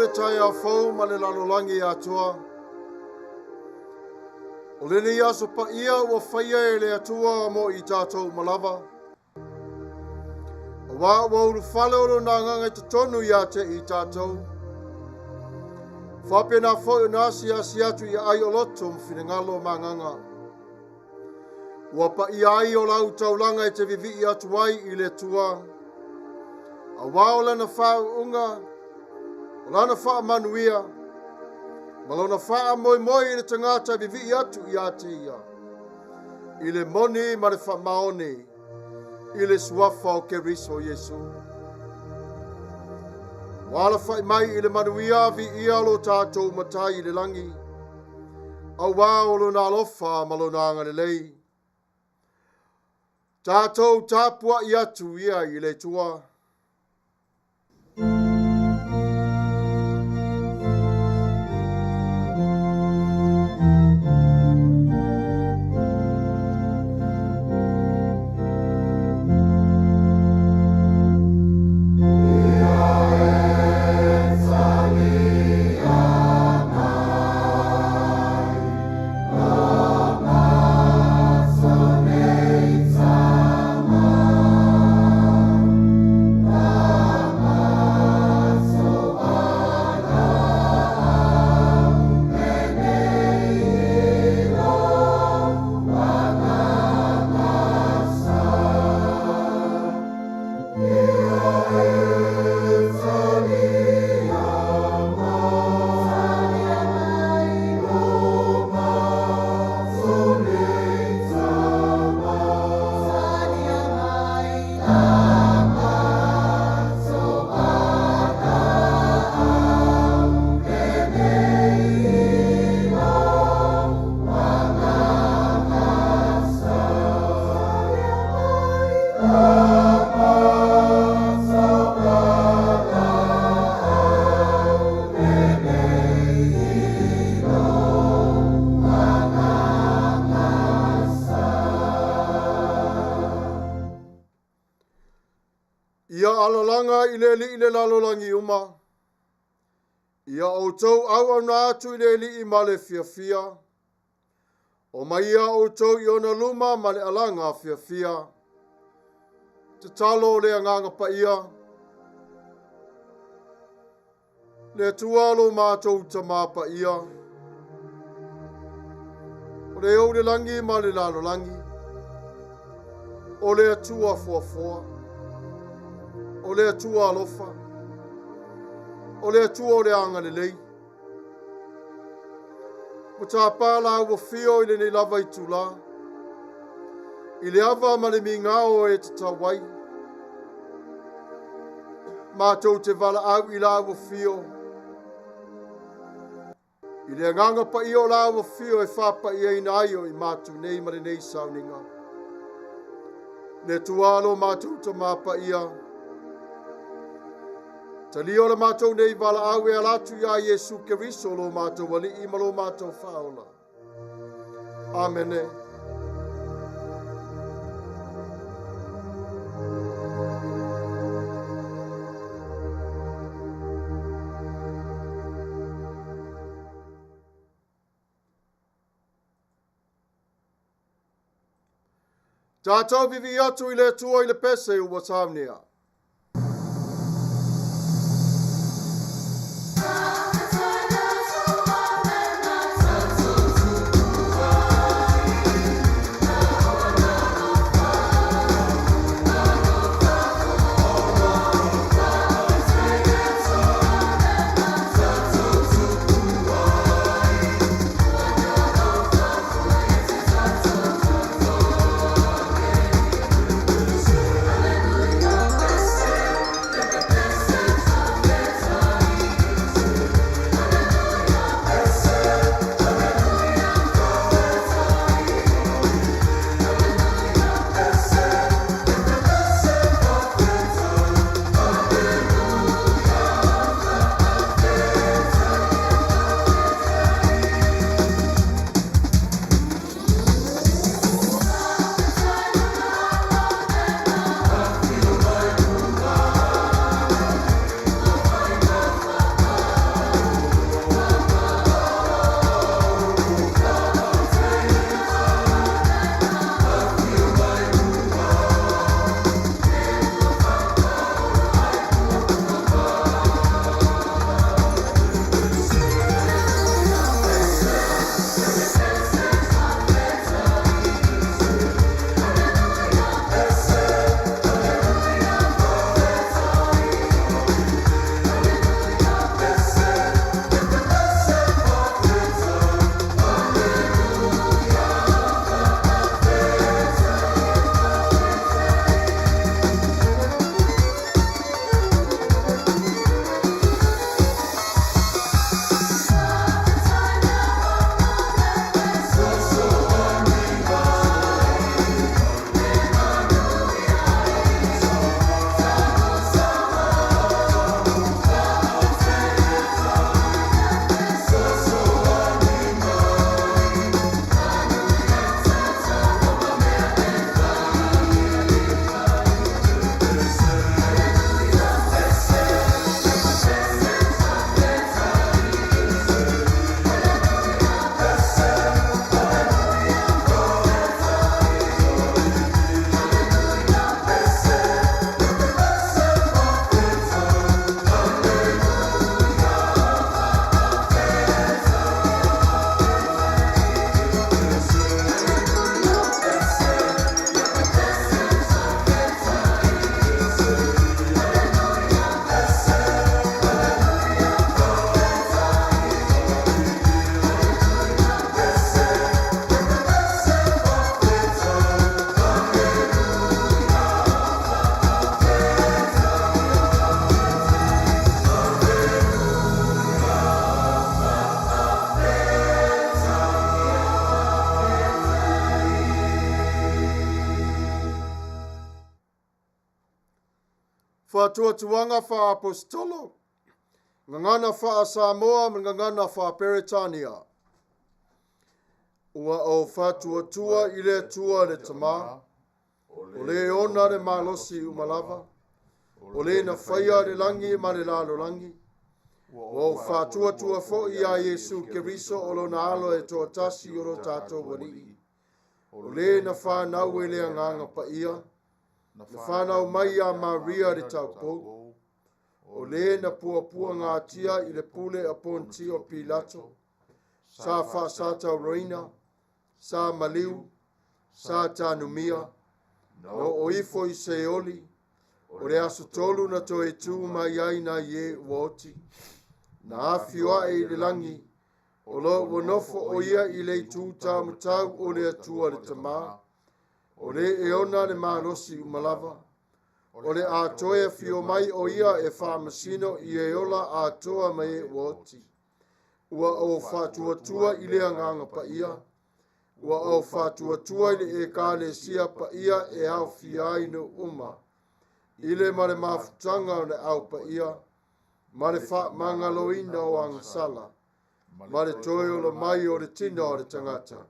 le tai a fau ma le lalolangi atua. O le ni aso pa ia ua whaia e le atua mo i tātou malava. O wā ua uru whale oro nā nganga te tonu ia te i tātou. Whape nā whoi nā asi atu i ai o loto mwhinengalo mā nganga. Ua pa ia ai o lau taulanga e te vivi i atuai i le tua. A wā o lana whaunga, o lana wha Manuia, ma lona wha moi i le tangata vivi i atu i ate ia. I le moni ma le wha maone, i le suafa o ke riso Yesu. Wala whai mai i le Manuia vi ia lo tātou matai i le langi. A wā o lona alofa ma lona anga le lei. Tātou Tapua'i atu ia i le tua. Ia alalanga i le lalolangi uma. Ia outou au na atu i le ma le fia. O Maia outou i ona luma ma le alanga fia. Te talo le anganga Paia. Le tualo mātou ta mā Paia. O le au le langi ma le lalolangi. O le atua foa. O le atua alofa. O le atua o le anga le lei. O tā pāla ua whio i le nei lava i tula. I le awa ma le mingao e te tawai. Mātou te wala au i la ua whio. I le anganga pa i o la ua whio e whapa i eina aio i mātou nei ma le nei Sauniga. Le tualo mātou ta māpa ia. Talio la mātou nei wala au e alatu ia Yesu Keriso lo mātou wali i malo mātou whaola. Amene. Tātou vivi atu i le tua i le pese u watamnia. Whatuatuanga wha apostolo. Ngangana wha Samoa, ngangana wha Peritania. Ua o whatuatua i le tua le tamā. O le ona le malosi umalava. O le na whaia le langi ma le lalo langi. O whatuatua fo i a Yesu Keriso o lo na alo e toa tasi o lo tātou wani. O le na whanau e le anganga Paia. Na whanau mai a Maria le Tapua'i. O le na puapua ngā tia i le pule a ponti o Pilato. Sa whaasata roina. Sa maliu. Sa tanumia. No o ifo i seoli. O le aso tolu na toe tū mai ai na ye uoti. Na awhioa e le langi. O lo wanofo o ia i le tū tāmutau o le atua le tamā. O le eona le malosi umalava. O le atoe fio mai o ia e whamasino i e ola atoa mai e uoti. Ua o whatuatua i le anganga Paia. Ua o whatuatua i le e ka le sia Paia e au fiai no uma. Ile mare mafutanga o le au Paia. Mare wha mangaloina o angasala. Mare toi o le mai o le tina o le tangata.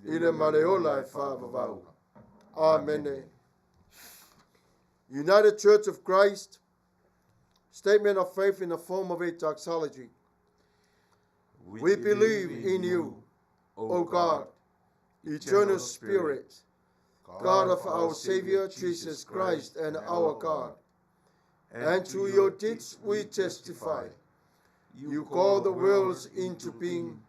Ile mare ola e whaavavau. Amene. United Church of Christ, statement of faith in the form of a doxology. We believe in you, O God, eternal Spirit, God of our Savior Jesus Christ and our God. And to your deeds we testify. You call the worlds into being,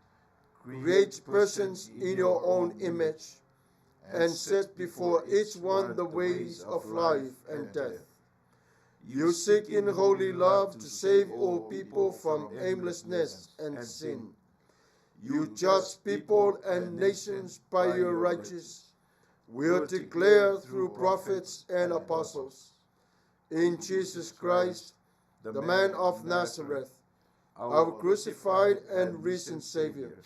create persons in your own image, and set before each one the ways of life and death. You seek in holy love to save all people from aimlessness and sin. You judge people and nations by your righteous will declare through prophets and apostles. In Jesus Christ, the man of Nazareth, our crucified and risen Savior,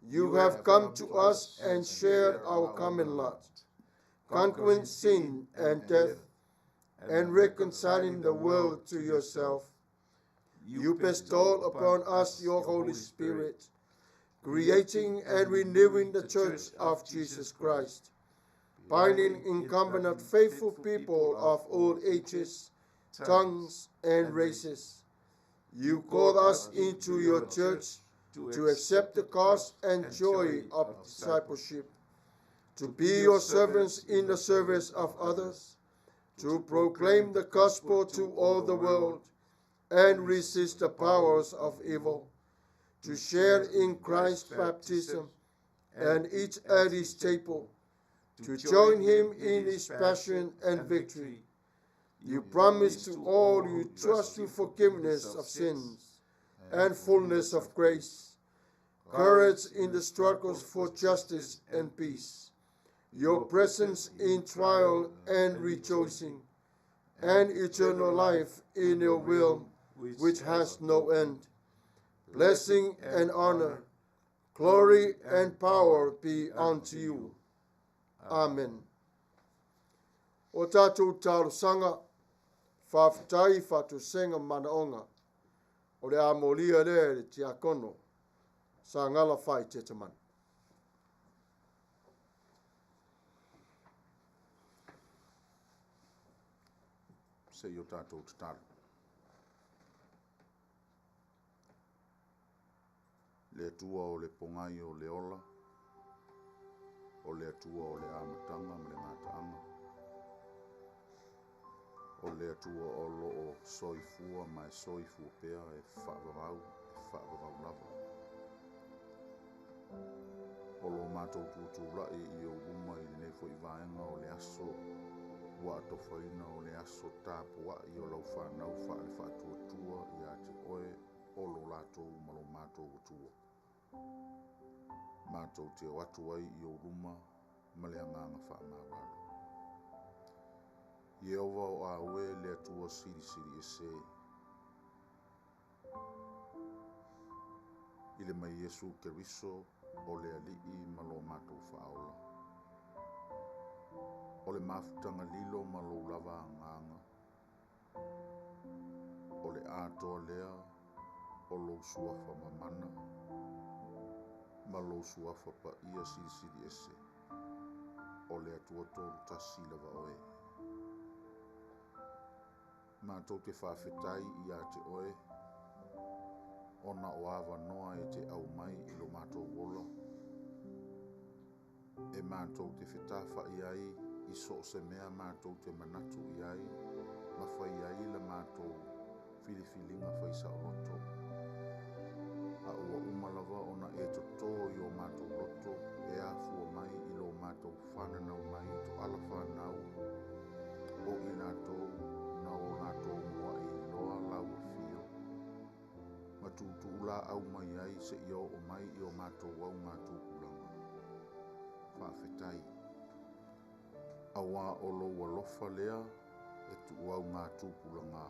you have come to us and shared our common lot, conquering sin and death, and reconciling the world to yourself. You bestowed upon us your Holy Spirit, creating and renewing the Church of Jesus Christ, binding in covenant faithful people of all ages, tongues, and races. You called us into your church to accept the cost and joy of discipleship, to be your servants in the service of others, to proclaim the gospel to all the world, and resist the powers of evil, to share in Christ's baptism and eat at his table, to join him in his passion and victory. You promise to all you trust you forgiveness of sins and fullness of grace, courage in the struggles for justice and peace, your presence in trial and rejoicing, and eternal life in your will, which has no end. Blessing and honor, glory and power be unto you. Amen. O tātou tārusanga, whawhitai whatusenga manaonga, o le amolia le tiakono, sa ngala whai te taman. Se yo tātou te tāru. Le atua o le pongai o le ola, o le atua o le amatanga me le ngātaanga, o le atua o lo o soifua mai soifua pea e whaavavau lava. O lo mātou tūtūrai i o uma i nei fo i vaenga o le aso, wa atofaina o le aso Tapua'i o lau whanau whaale whaatuatua i ate oe o lo lātou malo mātou atua. Mātou te o atu ai i o ruma ma le anganga whaamawalo. Ieova o Auai le atua siri e se. I le mai Yesu Keriso o le Alii ma lo mātou whaola. O le mafutanga lilo ma lo lava anganga. le atoa lea o lou suafa mamana ma lou suafa paia silisili ese o le atua tolu tasi lava oe. Mātou te whawhetai i a te oe ona o awa noa e te au mai i lo mātou wola. E mātou te whetawha i ai i so se mea mātou te manatu i ai ma whai ai la mātou whiliwhilinga whai Sauniga Lotu. A ua umalawa ona e to tō i o mātou loto e a fua mai i lo mātou whananau mai to ala whanau o i nātou na o nātou mua i loa lau whio. Ma tūtu ula au mai ai se i o mai i o mātou au mātou kulanga. Whawhetai. Awa o lo walofa lea e tu au mātou kulanga.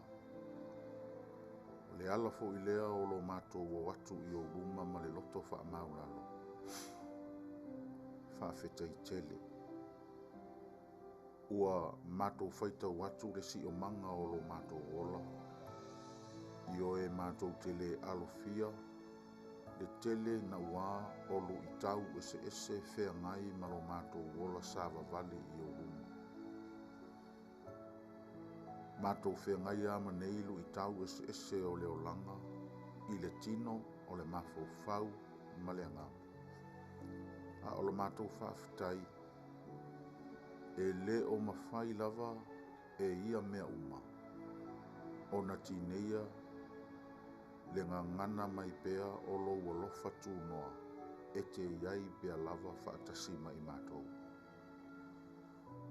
Le ala fo i lea o lo mātou o watu i o ruma ma le loto wha maulalo. Whawhetai-tele. Ua mātou whaitau watu le si o manga o lo mātou ola. I o e mātou tele alofia, le tele na wā o lo i tau ese whea ngai ma lo mātou ola sāwa vale i o ruma. Mātou whea ngai ama neilu i tau ese o le olanga, i le tino o le mafau ma le angau. A o lo mātou whawhetai, e le o mawhai lava e ia mea uma. O na tineia, le ngangana mai pea o lo walofa tūnoa, e te iai pea lava whaatasi mai mātou.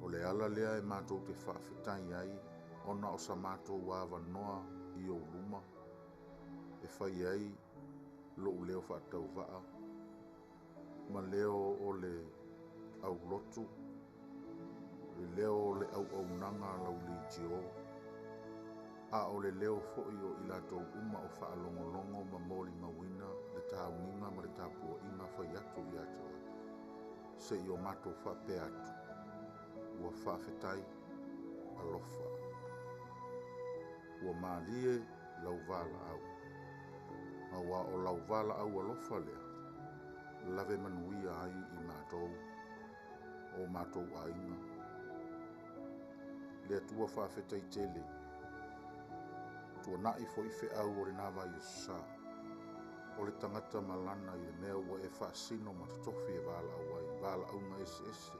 O le ala lea e mātou te whawhetai ai, ona o sa mātou wawa noa i o luma, e whai ai lo u leo whaatau waa, ma leo o le au lotu, le leo o le au nanga lau li tio, a o le leo foi o i latou uma o whaalongolongo ma moli mawina, le Sauniga ma le Tapua'i ma whai atu i Atua. Se i o mātou whape atu, ua whawhetai alofa. Ua mālie lau vala au. Ma wa o lau vala au alofa lea, lave manuia ai i mātou, o mātou ainga. Le atua whawhetai-tele, tua nai foi au o le nawa i sa, o le tangata malana i le mea ua e whaasino matatofi e vala auai, vala aunga ese.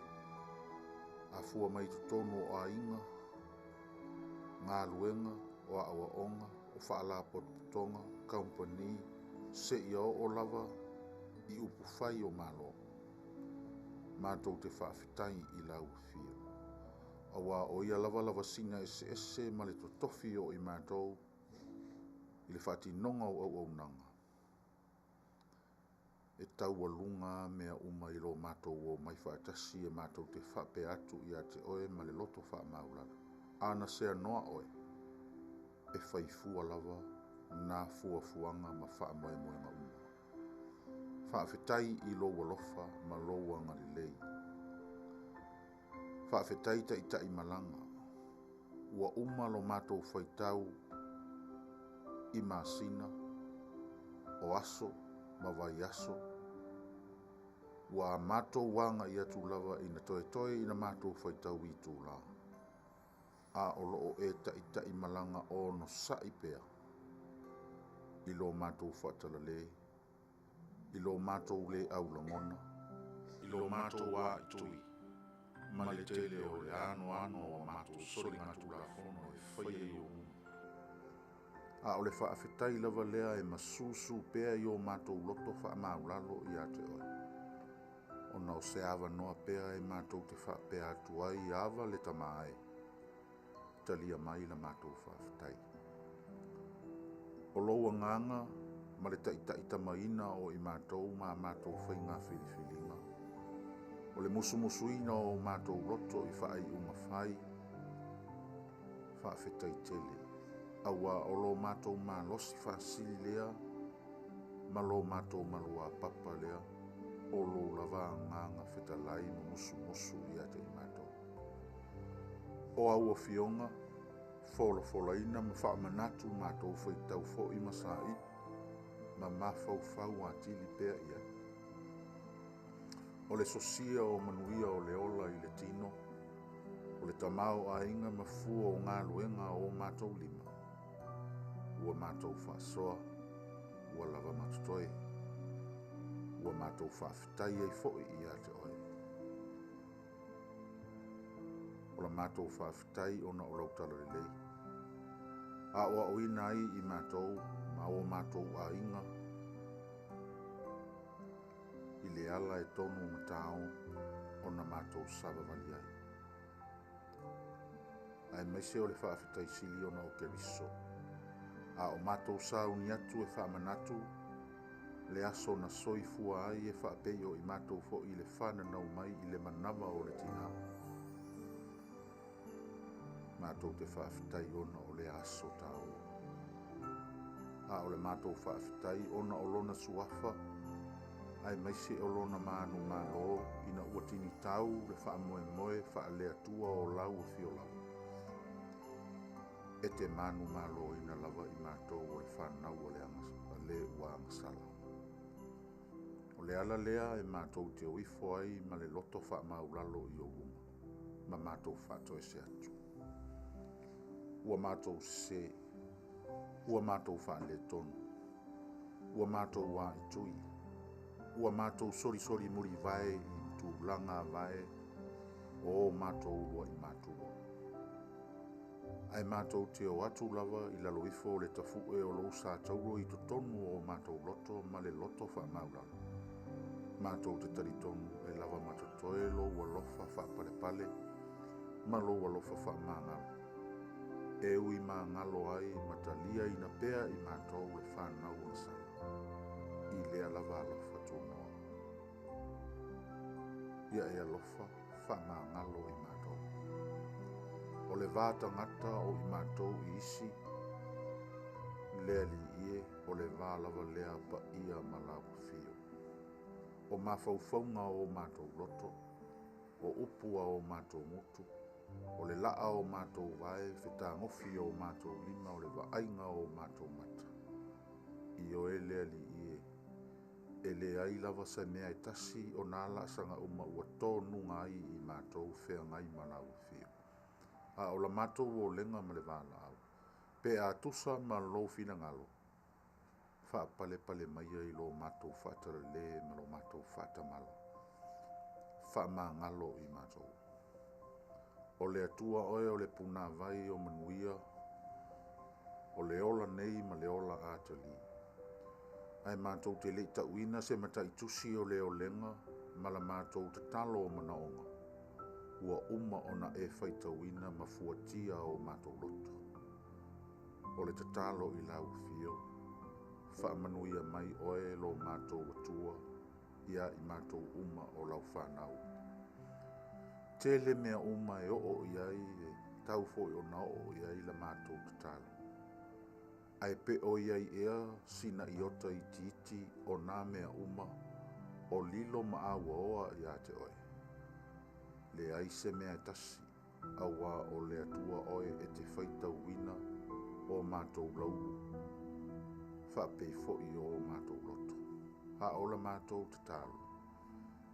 A fua mai tutono o ainga, ngā luenga, o awa onga, o Faalaua'itele, company, se i o lava i upu whai o malo. Mātou te whawhetai i lau whio. Awa o ia lava sina ese ma le totofi o i mātou, i le whati nonga o au nanga. E tau walunga mea uma i lo mātou o mai whaatasi e mātou te whape atu i a te oe ma le loto wha maulala. Ana sea noa oe, e whaifua lava nā fuanga ma wha moe nga uma. Whaafetai i lo walofa ma lo wanga li lei. Whaafetai ta i malanga, ua uma lo mātou whaitau i masina, o aso, ma vai aso, ua mātou wanga i atu lava i na toe i na mātou whaitau i tū la. A o loo e ta i malanga o no sai pea, i lo mātou whatala le, i lo mātou le au langona, i lo mātou wā i tui, ma le tele o le ano o mātou sori ngatu la fono e whaia i o a o le whaafetai lava lea e masusu pea i o mātou loto wha maulalo i a te oe. O nao se awa noa pea e mātou te wha pea atuai i awa le tamae. Talia mai la mātou whaafetai. O loa nganga ma le taita maina o i mātou ma mātou whainga whiliwhilinga. O le musumusuina o mātou loto i whaai unga whai. Whaafetai-tele. Awa o lo mātou mā losi whaasili lea, ma lo mātou malua papa lea, o lo lava nganga whetalai ma musu i ate i mātou. O aua fionga, Folafolaina ma whaamanatu mātou whaitau fo'i masai ma mawhauwhau a tili pēr ia. O le sosia o Manuia o le ola i le tino, o le tamau a inga ma fua o ngā luenga o mātou lima. Ua mātou whaasoa, ua lava matutoe, ua mātou whaafitai ei fo'i i a te oe. O la mātou whaafitai ona o lautala lelei. A oa oina ai i mātou, ma o mātou a inga, i le ala e tonu matao ona mātou sava vali ai. Ai maise o le whaafitai sili ona o Keriso. A o mātou sauni atu e whaamanatu, le aso na soifua ai e whaapei o i mātou fo i le whananau mai i le manawa o le tina. Mātou te whaafitai ona o le aso tau. A o le mātou whaafitai ona o lona suafa, ai maise o lona mānu mālo ina uatini tau le whaamoe moe whaalea tua o lau o fiolau. E te manu malo ina lava i mātou o le whanau o le ua angasala. O le ala lea e mātou te oifo ai ma le loto wha maulalo i o uma, ma mātou whātoe se atu. Ua mātou se, ua mātou whaale tonu, ua mātou wā i tui, ua mātou sori muri vai i tūlanga vai, o mātou ua i mātou. Ai mātou te o atu lava i lalo ifo le tafu'e o lo sa tauro i to tonu o mātou loto ma le loto wha maulalo. Mātou te taritonu e lava matotoe lo ua lofa wha pale ma lo ua lofa wha māngalo. E ui māngalo ai matalia i na pea i mātou le whanau o sala. I lea lava alofa tōnoa. Ia e alofa wha māngalo i mātou. O le vāta ngata o i mātou i isi, lea li ie o le vā lava lea pa ia malau fio. O mawhauwhaunga o mātou loto, o upua o mātou mutu, o le laa o mātou vae, whetā ngofi o mātou lima, o le vaainga o mātou mata. I o e lea li ie, e le ai lava sa mea e tasi o nāla sanga uma ua tōnunga ai i mātou whea ngai malau fio. A o la mātou o lenga ma le wāla au. Pe a tusa ma lo fina ngalo. Wha pale maia i lo mātou whaatara le ma lo mātou whaatamala. Wha mā ngalo i mātou. O le atua oe o le puna vai o Manuia. O le ola nei ma le ola Alii. Ai mātou te le tauina se mata i tusi o le o lenga ma la mātou te talo o manaonga. Ua uma ona e whaitauina ma fuatia o mātou loto. O le tatalo i lau fio, whaamanuia mai oe lo mātou atua, ia i mātou uma o lau whanau. Tele mea uma e o iai e tau foi o na o iai la mātou tatalo. Ai pe o iai ea sina iota i titi o nā mea uma o lilo ma awa oa ia te oe. Le aise mea tasi, awa o le atua oe e te whaitauina o mātou lauru. Whapei fo'i o mātou loto. Ha o la mātou te talo.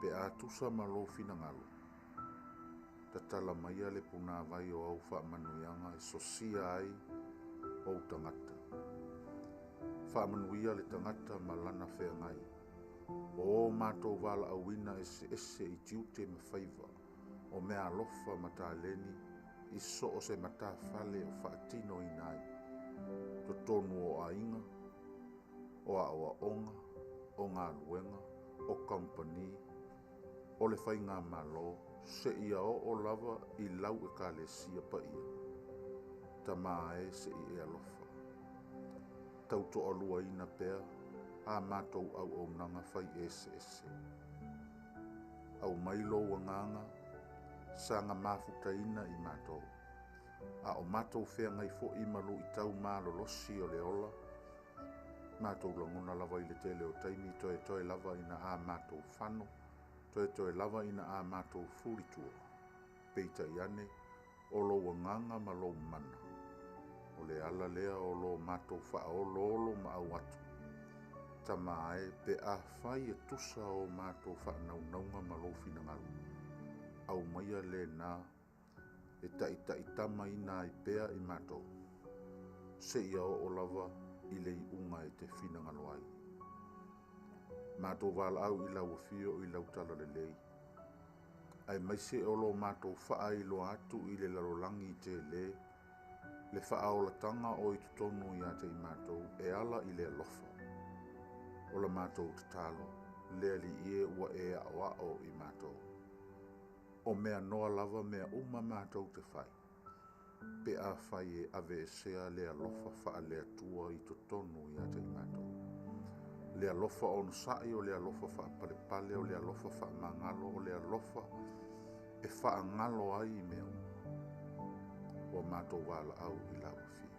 Pe a tusa ma lo fina ngalo. Tatala maia le puna vai o au whaamanuianga e sosia ai o tangata. Whaamanuia le tangata ma lana whea ngai. O mātou wala awina ese i tiute ma whaiva. O mea alofa mata leni i so o se mata fale o whaatino i nai. To tonu o ainga, o awa onga, o ngā luenga, o company, o le whainga malo, se ia o lava i lau e ka le sia Paia. Ta maa e se i e alofa. Tau to alua ina pea, a mātou au nanga whai ese. Au mailo wa nganga, sanga Mafuta ina i mātou. A o mātou whea ngai fo i malu i tau mālo losi o le ola. Mātou langona lava i le tele o taimi toe lava ina a mātou whano. Toe lava ina a mātou furitua. Peita i ane, o lo nganga ma lo mana. o le ala lea o lo mātou whaololo ma au atu. Tamae pe a whai e tusa o mātou whaanaunga ma lo fina ngalu. Au maia le nā e tama ina i pea i mātou. Se ia o lava i le unga e te fina ngalo ai. Mātou wala au i lau fio i lau tala le lei. Ai mai se o lo mātou wha i lo atu i le larolangi i te le wha tanga o i tutonu i ate i mātou e ala i le alofa. O la mātou te talo, lea li ie ua e o i mātou. O mea noa lava mea uma mātou te whai. Pe a whai e ave e sea lea lofa wha lea tua i tutonu i ate i mātou. Lea lofa o nusai o lea lofa wha pale pale o lea lofa wha mangalo o lea lofa e wha ngalo ai i mea uma. O mātou wala au i lau fia.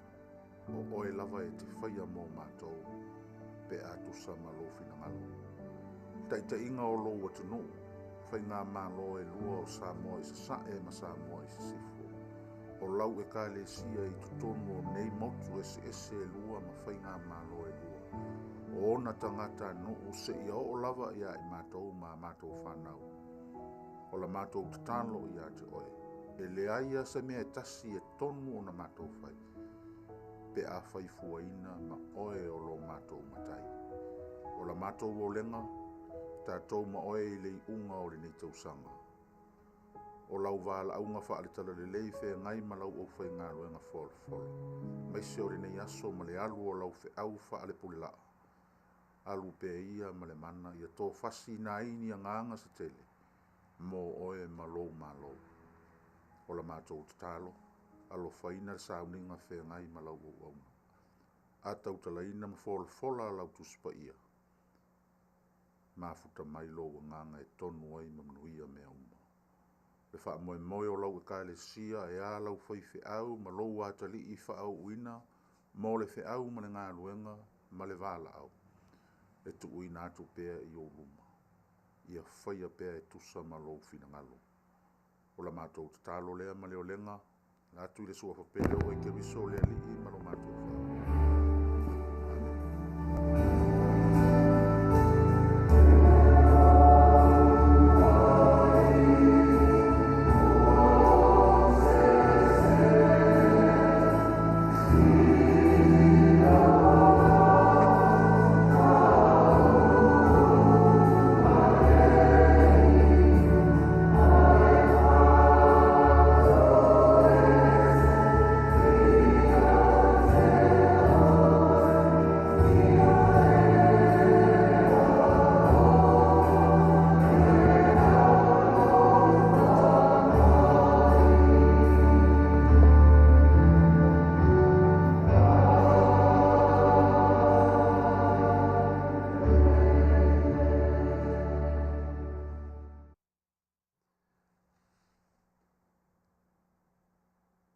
O oe lava e te whaia mō mātou pe a tusa malo fina ngalo. Ta inga o lo watu no, whai ngā malo e lua o Samoa i sa e ma Samoa i Faasifo. O lau e ka le sia i tutonu o nei motu ese e lua ma whai ngā malo e lua. O ona tangata no o se ia o lava ia i mātou ma mātou whanau. O la mātou tatalo i a te oe. E le aia se mea e tasi e tonu o na mātou whai. Pe a whai fuaina ma oe o lo mātou matai. O la mātou o lenga, tātou ma oe i lei unga o le nei tausanga. O lau wāla aunga whaale tala le lei whea ngai ma lau au whai ngā luenga fola. Mai se o le nei aso ma le alu o lau whe au whaale pule laa. Alu pe ia ma le mana ia tō whasi nā ini a nganga sa tele. Mō oe ma lou ma lou. O la mātou tatalo. Alo whaina Sauniga whea ngai ma lau au auna. A tau talaina ma fola lau TUSI-FAITAU. Mafuta mai lo nganga e tonu ai ma Manuia mea uma. Le wha moe o lau e ka le sia e a lau whai au ma lo Alii i wha au uina, mo le au ma le ngā luenga ma le wala au. E tu uina atu pea i o luma. Ia whaia pea e tusa ma lo fina ngalo. O la mātou tatalo lea ma leo lenga, atu i le sua whapele o e ke riso le Alii ma lo mātou whao.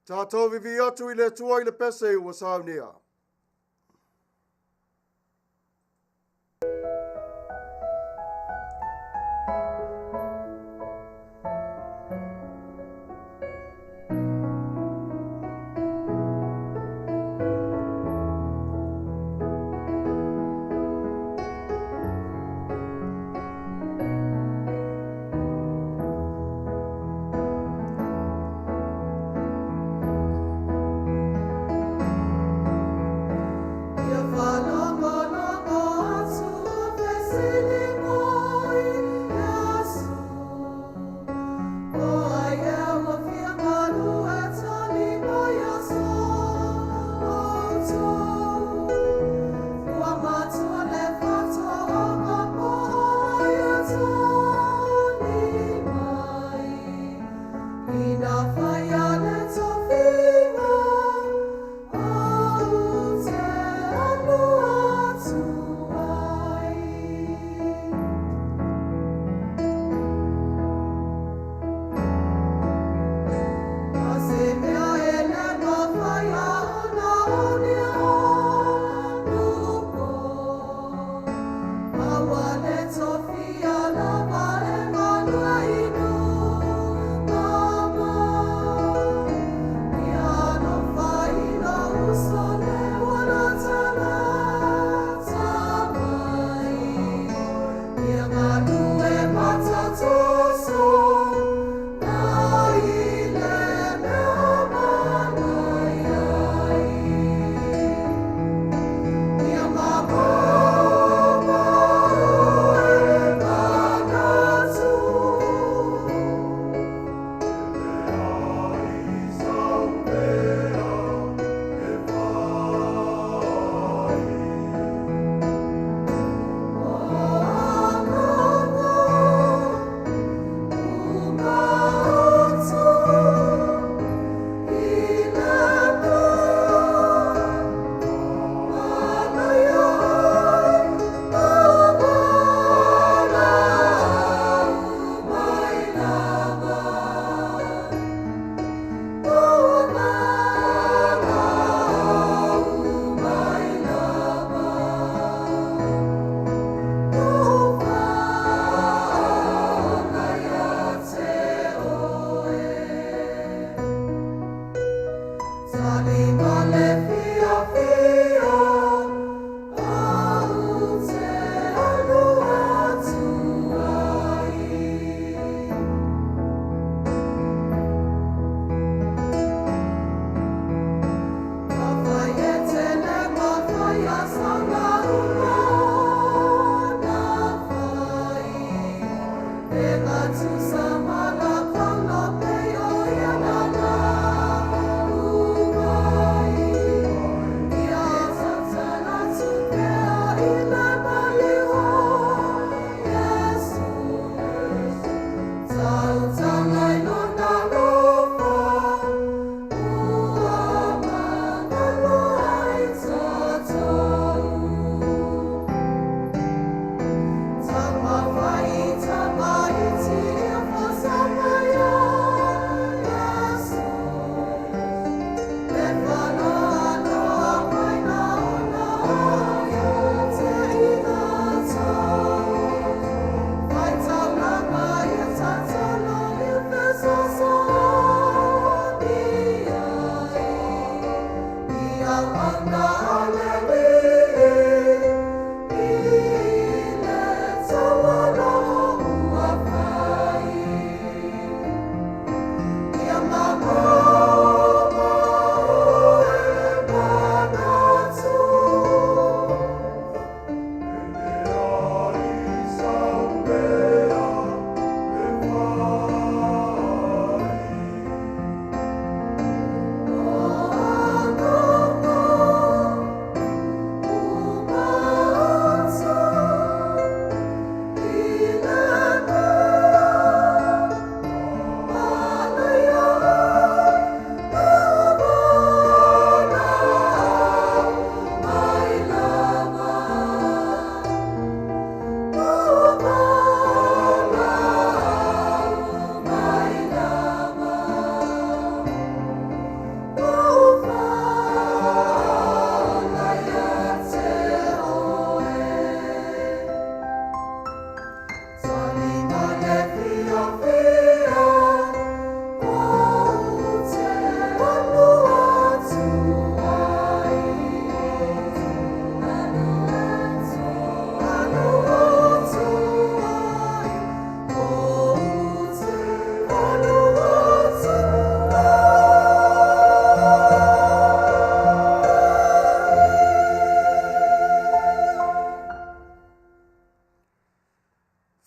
Tatou vivi atu i le tua i le pese ua Sauniga.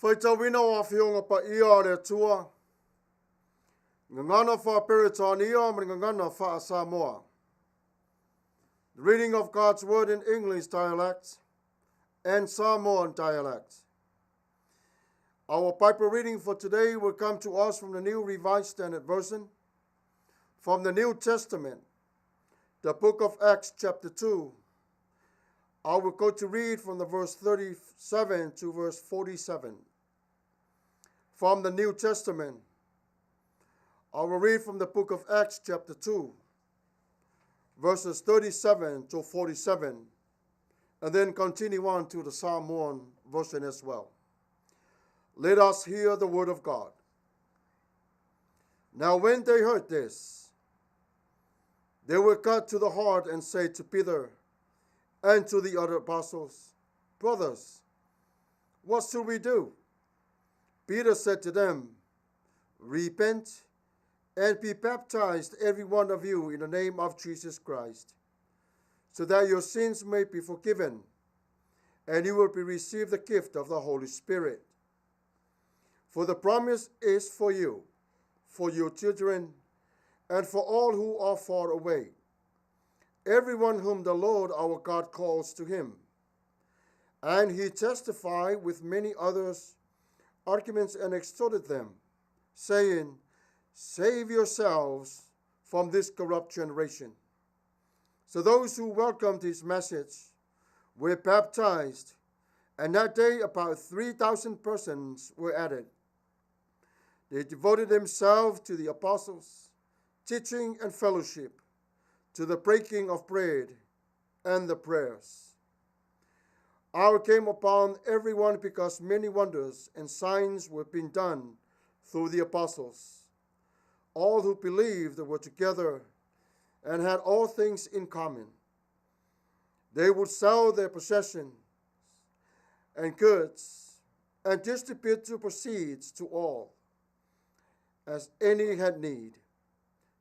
Faitau wina o Fionga Paia le Atua. Ngangana fa Peritania, ngangana fa Samoa. The reading of God's word in English dialect and Samoan dialect. Our Bible reading for today will come to us from the New Revised Standard Version, from the New Testament, the book of Acts chapter 2. I will go to read from the verse 37 to verse 47. From the New Testament, I will read from the book of Acts chapter 2, verses 37 to 47, and then continue on to the Samoan version as well. Let us hear the word of God. Now when they heard this, they were cut to the heart and said to Peter and to the other apostles, Brothers, what shall we do? Peter said to them, Repent and be baptized, every one of you, in the name of Jesus Christ, so that your sins may be forgiven, and you will receive the gift of the Holy Spirit. For the promise is for you, for your children, and for all who are far away, everyone whom the Lord our God calls to him. And he testified with many others arguments and exhorted them, saying, Save yourselves from this corrupt generation. So those who welcomed his message were baptized, and that day about 3,000 persons were added. They devoted themselves to the apostles, teaching and fellowship, to the breaking of bread and the prayers. Hour came upon everyone because many wonders and signs were being done through the apostles. All who believed were together and had all things in common. They would sell their possessions and goods and distribute the proceeds to all, as any had need.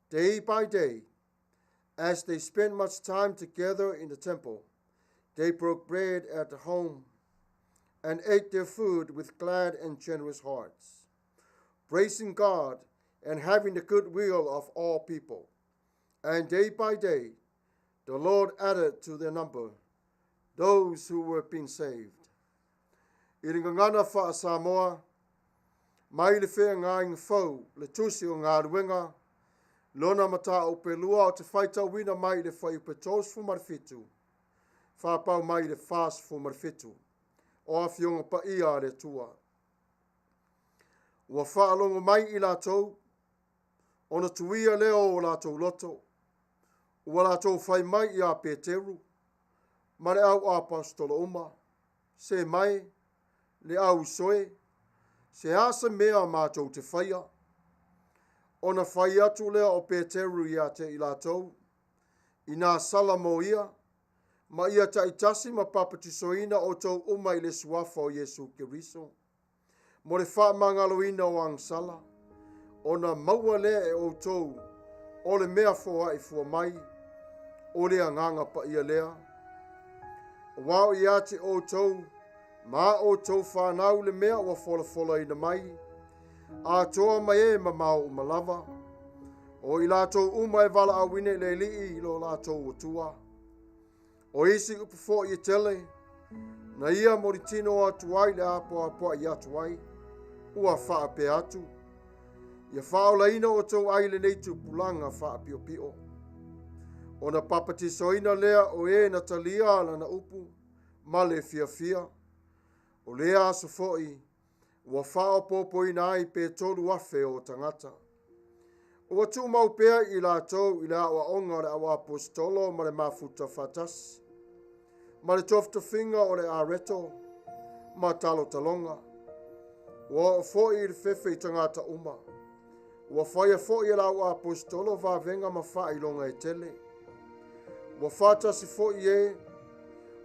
Day by day, as they spent much time together in the temple, they broke bread at home and ate their food with glad and generous hearts, praising God and having the goodwill of all people. And day by day, the Lord added to their number those who were being saved. Iringangana fa Samoa, mai le whea ngāing whau, le tusi o ngā ruenga, lona Mata'u pelua o te whaitau wina mai le whai upetos marfitu, whapau mai le Faasifo marfitu, o a Fionga Paia le Atua. Ua whaalongo mai I lātou, ona tuia leo o lātou loto, ua lātou whai mai I a Peteru, ma le au apostolo uma, se mai, le au soe, se asa mea mātou te whaia, ona whai atu lea o Peteru I a te I lātou, I nā sala mo ia, ma ia taitasi ma papatisoina o tau uma I le suafa o Yesu Keriso, mo le wha mangaloina o angsala, ona maua lea e o tau, o le mea fua I fua mai, o le anganga pa ia lea. Wao I ate o tau, ma o tau whanau le mea o fola ina mai, a toa mai e ma mau umalava, o I lātou uma e wala awine le lii I lo lātou o tua. O isi upufo I tele, na ia moritino atuai le Atua I atuai, ua wha pe atu. Ia whaolaina o tau aile nei tupulanga wha pio pio. O na papatisoina lea o e na talia la na upu, ma le fia. O lea aso foi, ua wha popo ina ai pe tolu afe o tangata. Ua tu mau pea I lātou I la awa onga le awa apostolo ma le Mafuta fatas, ma le tofta finga o le areto, ma talo talonga. Ua o foi I fefe I tangata uma. Ua whaia fo I lau apostolo va venga ma Faalaua'itele. Ua whatasi fo I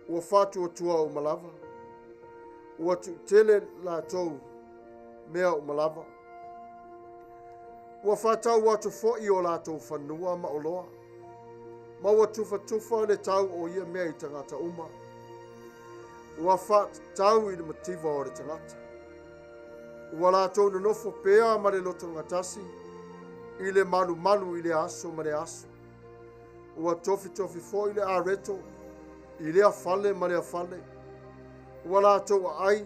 ua whatu o tua o malava. Ua tu tele la tau mea o malava. Ua whatau watu fo I o la tau whanua ma o loa. Ma ua tufa le tau o ia mea I tangata uma. Ua whatau I le motiva o le tangata. ua latou nonofo pea ma le loto gatasi i le malumalu i le aso ma le aso. Ua tofi fo'i le areto i le afale ma le afale. Ua latou aai,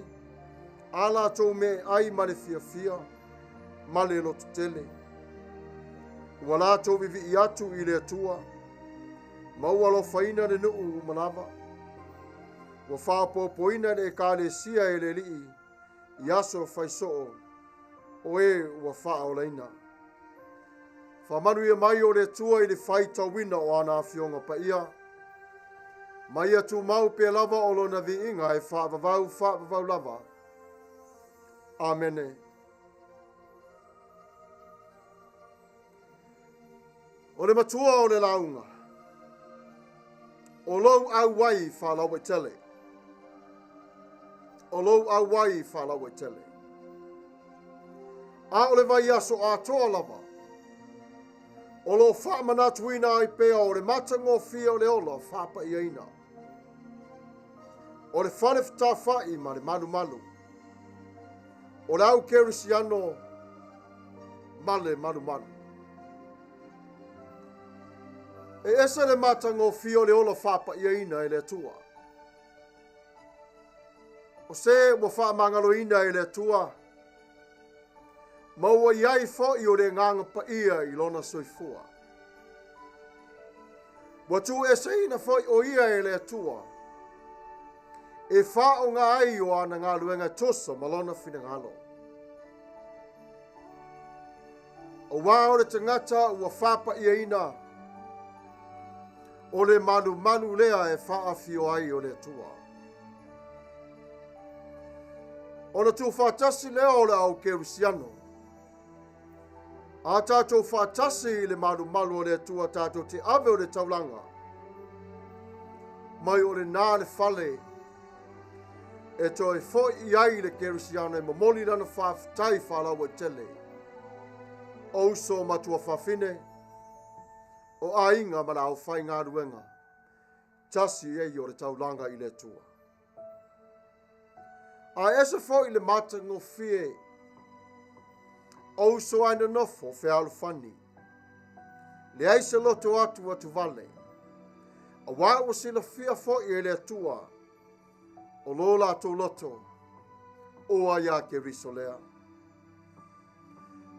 a latou me ai ma le fiafia ma le loto tele. Ua latou vivi'i atu i le atua, ma ua alofaina le nu'u malava. Ua whaapopoina le ekalesia e le li'i i aso faiso'o o e ua whaaolaina. Manuia mai o le tua i le faitauina o ana afionga Paia. Maia tu mau pe lava o lona viinga e whaavavau lava. Amene. O le matua o le launga. O lou Auai Faalaua'itele. O lou Auai Faalaua'itele. A o le vai aso atoa lava. O lo whaamanatuina ai pea o le matangofia o le ola whaapa'iaina. O le whaneftafa'i ma le malumalu. O le au kerisiano ma le malumalu. E esa le matangofia o le ola whaapa'iaina e le atua. O se ua whaamangaloina e le atua. Maua iai fo'i o le nganga Paia i lona soifua. Watu e seina fo'i o ia e le atua. E whao ngā ai o ana ngā luenga tosa malona finangalo. O wā o le tangata ua whāpaia ina. O le manu lea e whaafio ai o le atua. O na tu whātasi lea o le au kerusiano. A tātou whātasi le malu o le atua tātou te ave o le taulanga. Mai o le nā le whale. E toi fo'i iai le kerusiana e mamoli lana whaafitai Faalaua'itele. O uso matua whawhine. O ainga mana au whai ngā ruenga. Tasi e o le taulanga i le atua. A esa fo'i le matango fie. O so aina nofo fe alufani. Le aise loto atu vale. A wā o sila fia fo'i e le atua. O lola atu loto. O aia ke risolea.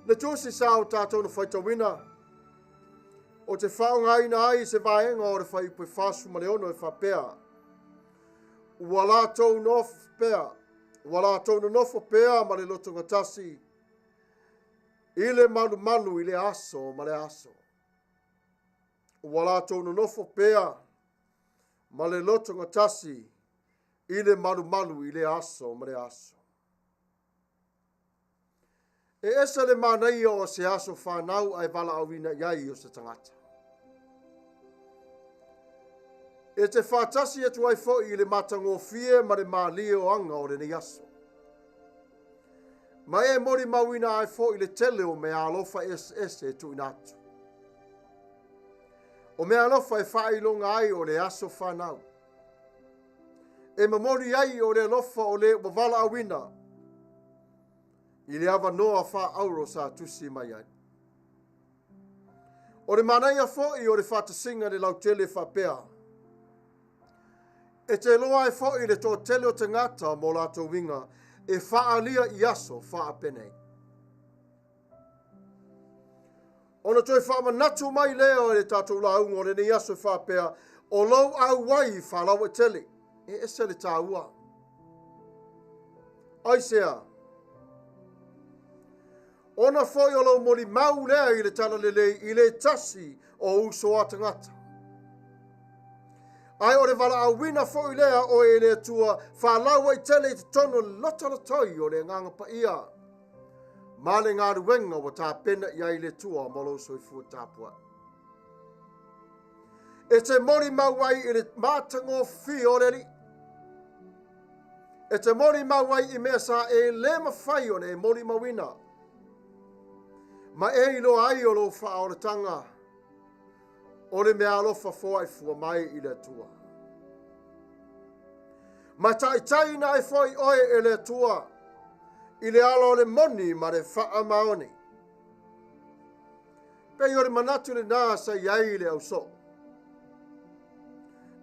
Le tusi sao tātou na whaitawina. O te whaongaina ai se vaenga o le whaipu e whasu maleono e whapea. Ua lātou nof pea. Ua lātou na nofo pea ma le loto ngatasi. I le malu i le aso ma le aso. Ua lātou na nofo pea ma le loto ngatasi. I le malu i le aso ma le aso. E esa le manaia o se aso whanau ai wala awina iai o se tangata. E te whātasi atu ai fo'i i le matangofie ma le mālia o anga o le nei aso. Ma e mori mawina ai fo'i le tele o mea alofa e tu inatu. O mea alofa e whailonga ai o le aso whanau. E mamori ai o le alofa o le wawala awina. I le awa noa wha auro sa tusi mai ai. O le manaia fo'i o le whatasinga le lautele whapea. E te loa e fo'i le tō tele o te ngata mo lato winga e whaalia i aso whaapene. Ona toi whaamanatu mai leo e tātou launga o le ni aso whaapea o lau Auai Faalaua'itele e ese le tāua. Aisea. Ona foi o lau mori mau lea i le tala lelei i le tasi o uso a tangata. Ai o le wala awina foi lea o e le tua Faalaua'itele te tono lotolotoi o le nganga Paia. Ma le ngā ruenga wa tā pena i ai le tua molo soifua Tapua'i. E te mori mau ai i le mātango fi o le li. E te mori mau ai i mea sa e le mawhai o le mori mawina. Ma e ilo ai o lo wha o le tanga. O le mea alofa fua i fua mai i le tua. Ma tai na e foi oe e le tua. I le alo le moni ma le faa maoni. Pei o le manatu le nā sa iai le au so.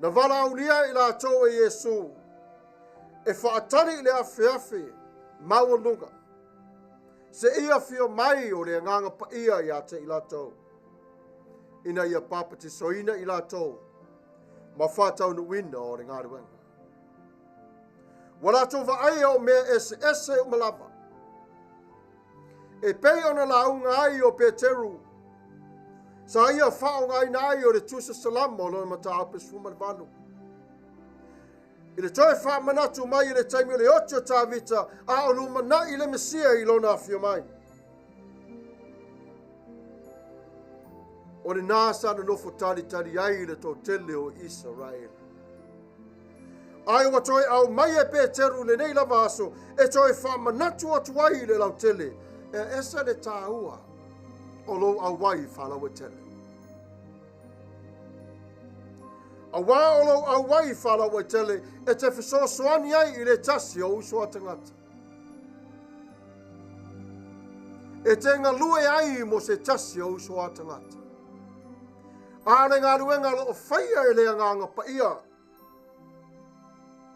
Na wala aunia I la tau e Yesu. E whaatari le awhiawhi maua lunga. Se ia whio mai o le nganga pa ia I ate I la tau. Ina ia papati soina I la tau. Ma whatau nu wina o le ngaruenga. Wala tau vaai o mea ese o malava. E pei ona launga ai o Peteru. Sa ia whao ngai nai o le tusa salama o lona mataape sfuma le vanu. I le toi wha manatu mai I le taimi o le otio tāwita a o luma na I le mesia I lona awhio mai. O le nāsa na nofo tali ai le tō tele o Israel. Ai wa toi au mai e Peteru le nei lava aso e toi wha manatu atu ai le lau tele e esa le tāua o lo Auai Faalaua'itele. Awa o lo Auai Faalaua'itele e te whesoasoani ai I le tasi o uso a tangata. E te ngalue ai mo se tasi o uso a tangata. Ane ngā ruenga lo o whaia e lea nganga Paia.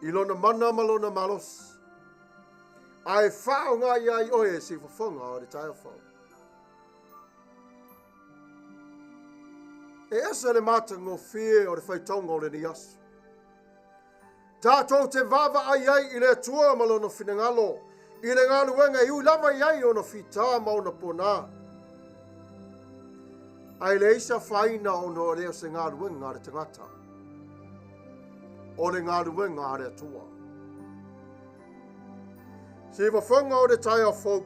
I lona mana malona malos. Ai whao ngā iai oe si whawhonga o le tae whao. E esa le mata ngō whie o le whaitonga o le ni asu. Tatou te vava ai ai I le atua malona whinangalo. I le ngā ruenga I ui lava iai o na whita mauna pōnā. Ai le isa whaina o no leo se ngā ruenga le tangata. O le ngā ruenga le atua. Se whawhonga o le tae a folk.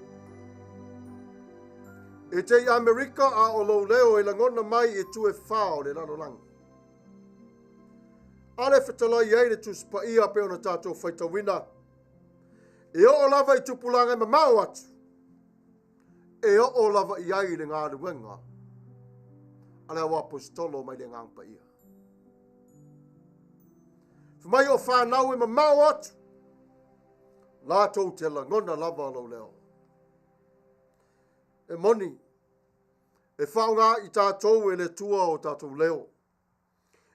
E te I Amerika a o lo leo e langona mai e tu e whao le lalolangi. Ale whetalai ei le TUSI-FAITAU pe ona tātou whaitawina. E o lava I tupulanga I mamau atu. E o lava I ai le ngā ruenga. Ale au apostolo mai le ngang Paia. Mai o whanau e mamau atu. Lātou te langona lava lo leo. E moni. E whaunga I tātou e le tua o tātou leo.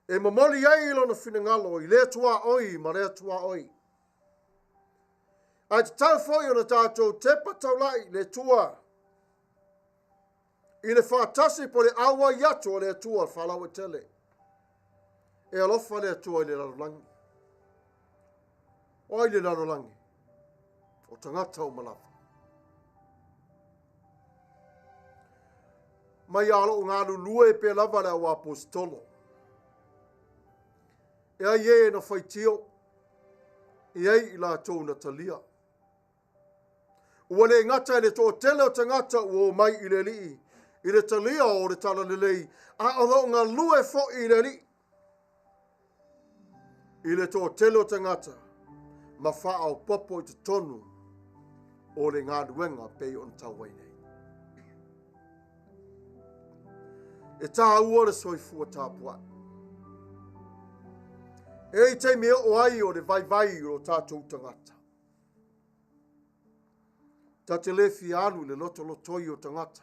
E mamoli ai lona whinangalo I le tua oi ma le tua oi. Ai te tau foi o na tātou te pataulai le tua. I le whaatasi po le Auai atu o le tua Faalaua'itele. E alofa le tua I le larolangi. Oi le larolangi. O tangata o malafa. Mai alo o ngā lulue pe lava le au apostolo. E ai e na whaitio. E ai I la tau na talia. Ua le ngata le tō tele o tangata ua mai I le lii. I le talia o le tala lelei. A o ngā lue fo I le lii. I le tō tele o tangata. Ma Alopopo I te tonu. O le ngā ruenga pei on tawai nei. E tā ua le soifua Tapua'i. E te mea o ai o le vai o tātou tangata. Ta te le fialu le loto lotoi o tangata.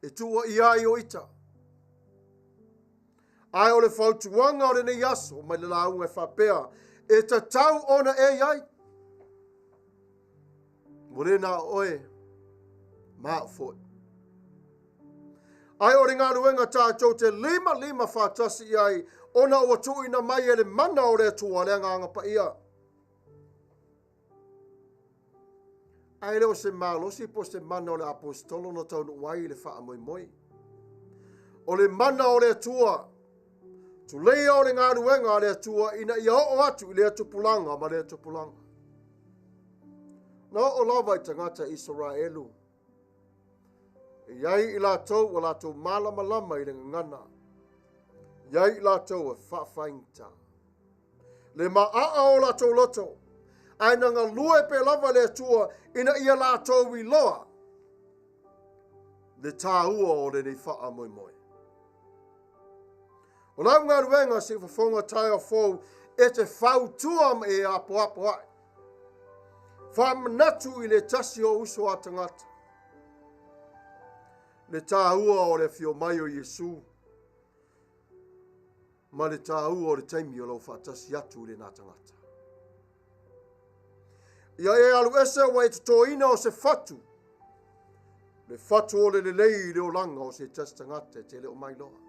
E tua I ai o ita. Ai o le whautuanga o le nei aso mai le launga e whapea. E ta tau ona e ai. Morena oe. Maa foi. Ai o le ngā ruenga tātou te lima whātasi I ai. Ona ua tuina mai e le mana o le atua le nganga Paia. Ai leo se malosi po se mana o le apostolo no tau nuai le wha moi moi. O le mana o le atua. Tu leia o le ngā ruenga le atua ina ia o atu le atupulanga ma le atupulanga. Na o lava I tangata Israelu. Iai I lātou o lātou malama I le ngana. Iai I lātou e whawhainta. Le maa o lātou loto. Aina ngā lue pe lava le atua ina ia lātou I loa. Le tāua o le nei wha moi moi. O lau ngā ruenga si whawhonga tai o fōu e te whautua e apo ai. Whamanatu I le tasi o uso a tangata. Le tāua o le fio mai o Yesu. Ma le tāua o le taimi o lau whaatasi atu le nā tangata. Ia alu ese wa toina o se fatu. Le fatu o le lei le o langa o se tasi tangata te le o mai loa.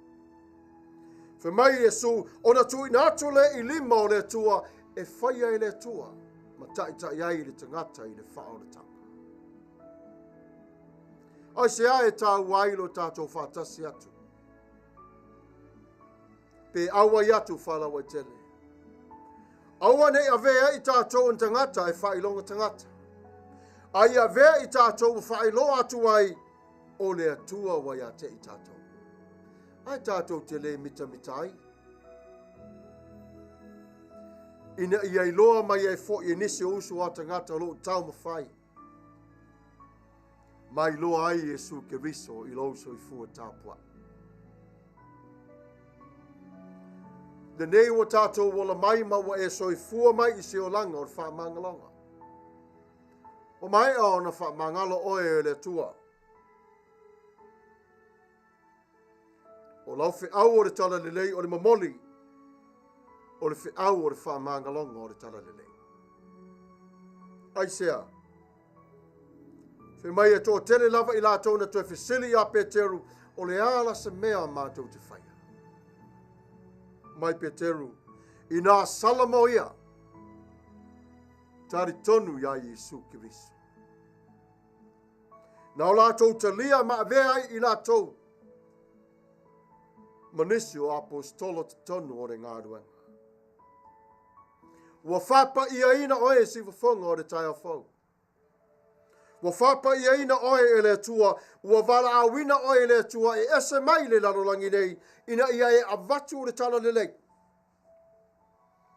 Fe mai Yesu, ona tuina atu le I lima o le tua, e whaia I le tua. Ma tai ai le tangata I le wha o le tanga. Ai se ae Tapua'i lo tātou whātasi atu. Pe Auai atu Faalaua'itele. Aua nei avea I tātou en tangata e whailonga tangata. Ai avea I tātou whailo atu ai o le atua wai a te I tātou. Ai tātou te le mita ai. Ina I ailoa mai e fo I nisi usu a tangata lo tau mawhai. Mai loa ai Yesu ke riso I lo so I fua Tapua'i. Le nei wa tātou wala mai ma wa e so I fua mai I se o langa o le whaamangalonga. O mai o na whaamangalo oe le tua. O lau whi au o le tala le lei o le mamoli. O le whi au o le whaamangalonga o le tala le lei. Ai sea. Fe mai e tō tele lava I lātou na tue whisili a Peteru o le ala se mea mātou te whaia. Mai Peteru, I nā salamo ia, tari tonu ia Yesu Kiriso. Nā o lātou te lia ma avea I lātou, manisi o apostolo te tonu o re ngāruanga. Ua whapa ia ina oe si wafonga o re tai awhau. Ua whapa ia ina oe e le tua, ua wala awina oe le tua e ese mai le larolangi nei, ina ia e avatu o le tala le lei.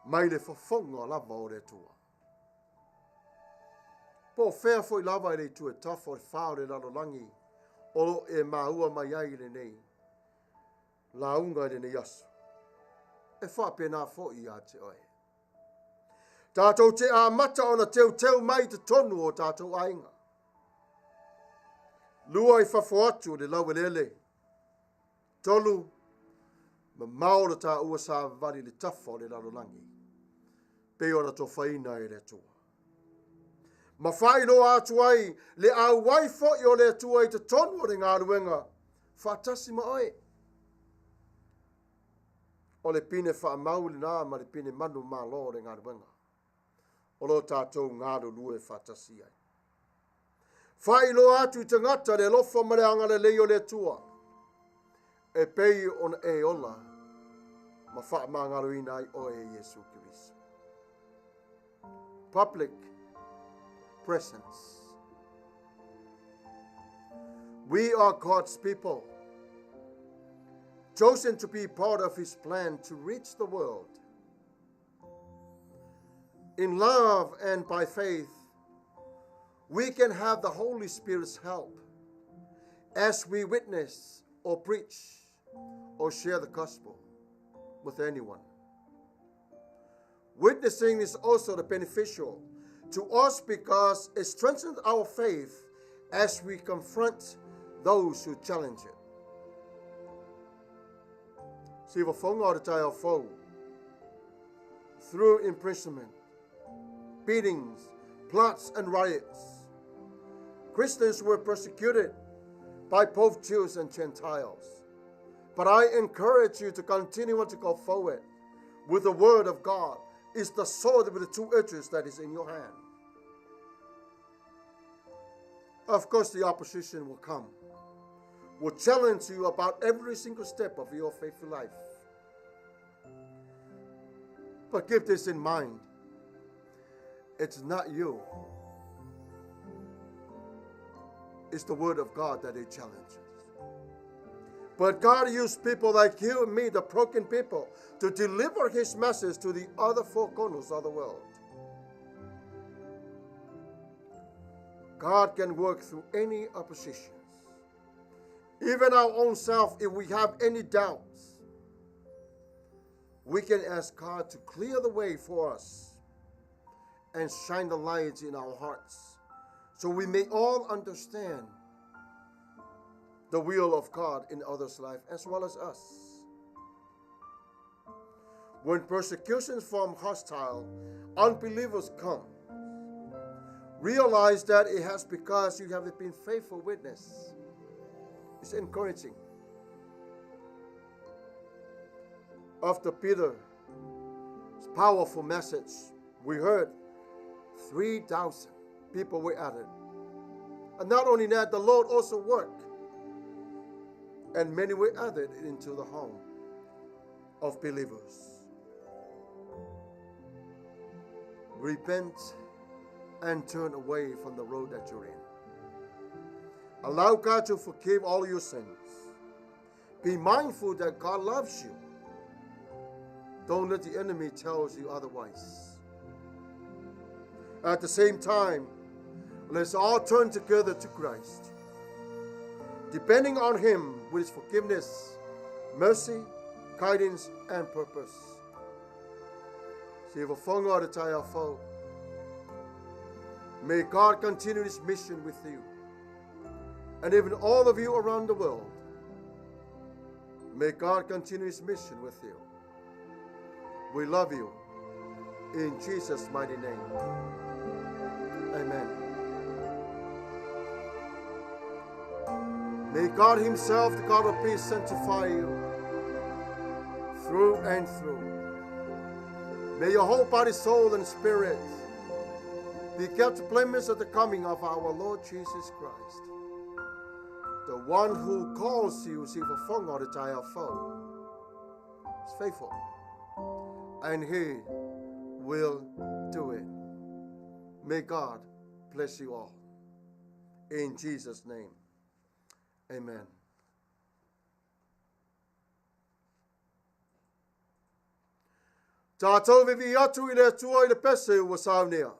Mai le whafonga lava o le tua. Po whea foi lava e le tua tafo e whao le larolangi, olo e maua mai ai le nei. Launga le nei asu. E whapena fo I a te oe. Tātou te amata ona teu mai te tonu o tātou ainga. Lua I whafo atu le lauelele. Tolu, ma maora tā ua sa vari le tafo le larolangi. Pe ora to whaina e le tua. Ma whaino atu ai le auai fo I o le tua I te tonu o le ngāruenga. Whatasi ma oe. O le pine whaamau le nā ma le pine manu ma lo le ngāruenga. O lo tātou ngāru lue whatasi ai. Whailo atu te ngata le lofa mareanga le leo le tua. E pei on e ola. Ma wha mangaru ina I o e Yesu Kiriso. Public presence. We are God's people. Chosen to be part of His plan to reach the world. In love and by faith, we can have the Holy Spirit's help as we witness or preach or share the gospel with anyone. Witnessing is also beneficial to us because it strengthens our faith as we confront those who challenge it. Si wafonga o te tai au fau, through imprisonment, beatings, plots and riots, Christians were persecuted by both Jews and Gentiles. But I encourage you to continue to go forward with the word of God. It's the sword with the two edges that is in your hand. Of course, the opposition will come, will challenge you about every single step of your faithful life. But keep this in mind. It's not you. It's the word of God that it challenges. But God used people like you and me, the broken people, to deliver His message to the other four corners of the world. God can work through any oppositions. Even our own self, if we have any doubts, we can ask God to clear the way for us and shine the light in our hearts, so we may all understand the will of God in others' life as well as us. When persecutions from hostile unbelievers come, realize that it has because you have been faithful witness. It's encouraging. After Peter's powerful message, we heard 3,000 people were added. And not only that, the Lord also worked, and many were added into the home of believers. Repent and turn away from the road that you're in. Allow God to forgive all your sins. Be mindful that God loves you. Don't let the enemy tell you otherwise. At the same time, let's all turn together to Christ, depending on Him with His forgiveness, mercy, guidance, and purpose. May God continue His mission with you, and even all of you around the world. May God continue His mission with you. We love you. In Jesus' mighty name. Amen. May God Himself, the God of peace, sanctify you through and through. May your whole body, soul, and spirit be kept blameless at the coming of our Lord Jesus Christ. The one who calls you, is faithful, and He will do it. May God bless you all. In Jesus' name, amen. Tatou vivi atu I le atua I le pese ua Sauniga.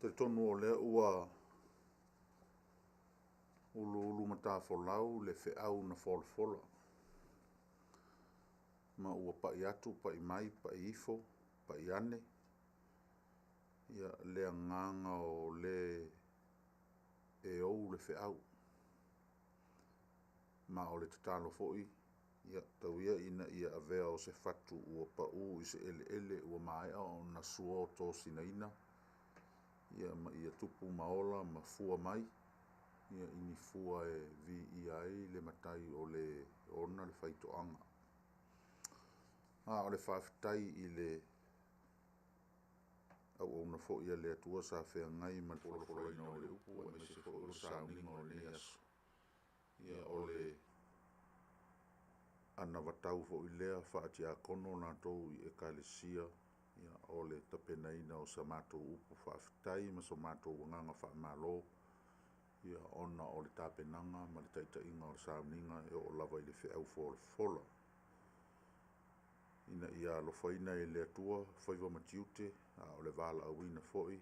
te tonu o lea ua ulu matafolau le fe'au na folafola. Ma ua pa'i atu, pa'i mai, pa'i ifo, pa'i ane. Ia le nganga o le e ou le fe'au. Ma o le tatalo fo'i, ia tauia ina ia avea o se fatu ua pa'u i se ele ua maea o na sua o tō sinaina. Ia ma ia tupu maola ma fua mai. Ia ini fua e vi ia ai le matai o le ona le faitoanga. O le whaafitai i le au na fo'i a le atua sa whea ngai ma le polopoloina o le upu a me se fo'i o Sauniga o le aso. Ia o le ana watau fo'i lea whaati a kono na tou i ekalesia. Ia o le tapenaina o sa mātou upu whaafitai ma sa mātou wanganga whaamalo. Ia ona o le tapenanga ma le taitainga o le Sauniga e o lava i le whiau fola. Ina ia alofaina i le atua, whaiva matiute, o le vala awina fo'i.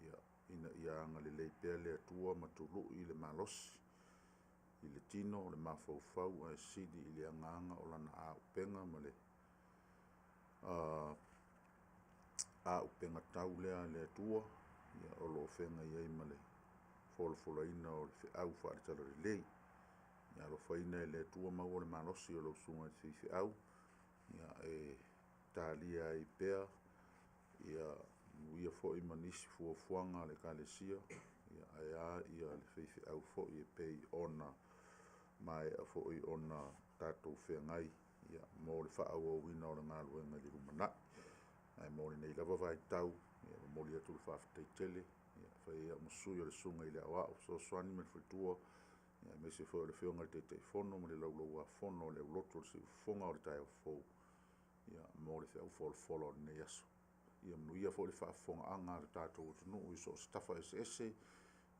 Ia ina ia anga le leipea le atua ma tulu i le malosi. I le tino, le mafaufau, a sidi i le anganga o lana a upenga ma le a upenga tau lea le atua. Ia o lo whenga iei ma le folafolaina o le whiau whaaritala rilei. Ia alofaina i le atua mau o le malosi o lo sunga i whiau. Ia e talia i pea. Ia uia fo'i manisi fuafuanga le kalesia. Ia ia le whiau fo'i e pei ona mai a fo'i ona tatou whengai. Ia mo le whaau au ina o le ngaluenga li rumana. Ai mo le nei lava vai tau. Ia mo li atu le whaafitai-tele. Ia whai a musui o le sunga i le awa o so swani me le whaitua. Ia me se fo'i le whionga le te fono ma le laulau a fono le uloto le se ufonga o le tai au fou. Ia mo le whiau folo le nei aso. Ia mnuia fo'i le whaafonga anga le tātou o tunu i so stafa ese.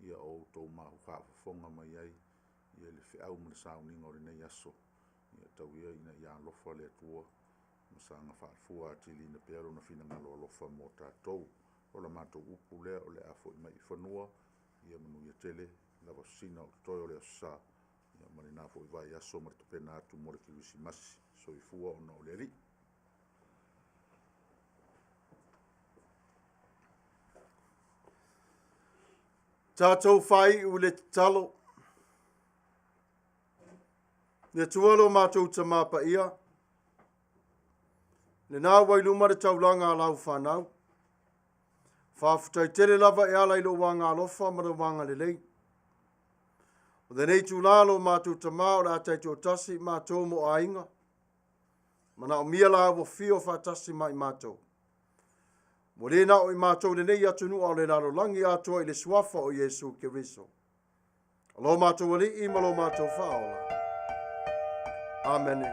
Ia o tau mahu whaafonga mai ai. Ia le whiau ma le Sauniga o le nei aso. Ia tau ia ina ia alofa le atua. Masanga whaafua atili na pearo na fina ngalo alofa mo tātou. O la mātou upu lea o le a fo'i mai whanua. Ia Manuia tele. Lava sina o toi o le asa. Ia mani nā fo'i vai aso ma le tupena atu mo le kiwisi masi. So i fua o na o le Alii. Tatou whai u le talo. Le tualo mātou tamā Paia. Le nā wailuma le taulanga a lau whanau. Whaafitai-tele lava e ala ilo wanga alofa ma le wanga le lei. O le nei tūlalo mātou tamā o le atai tō tasi mātou mo ainga. Mana o mia la wa fio whaatasi mai mātou. Mo le na o i mātou le nei atunu o le lalo langi atua i le suafa o Yesu Keriso. Alo mātou alii ma lo mātou whaola. Amene.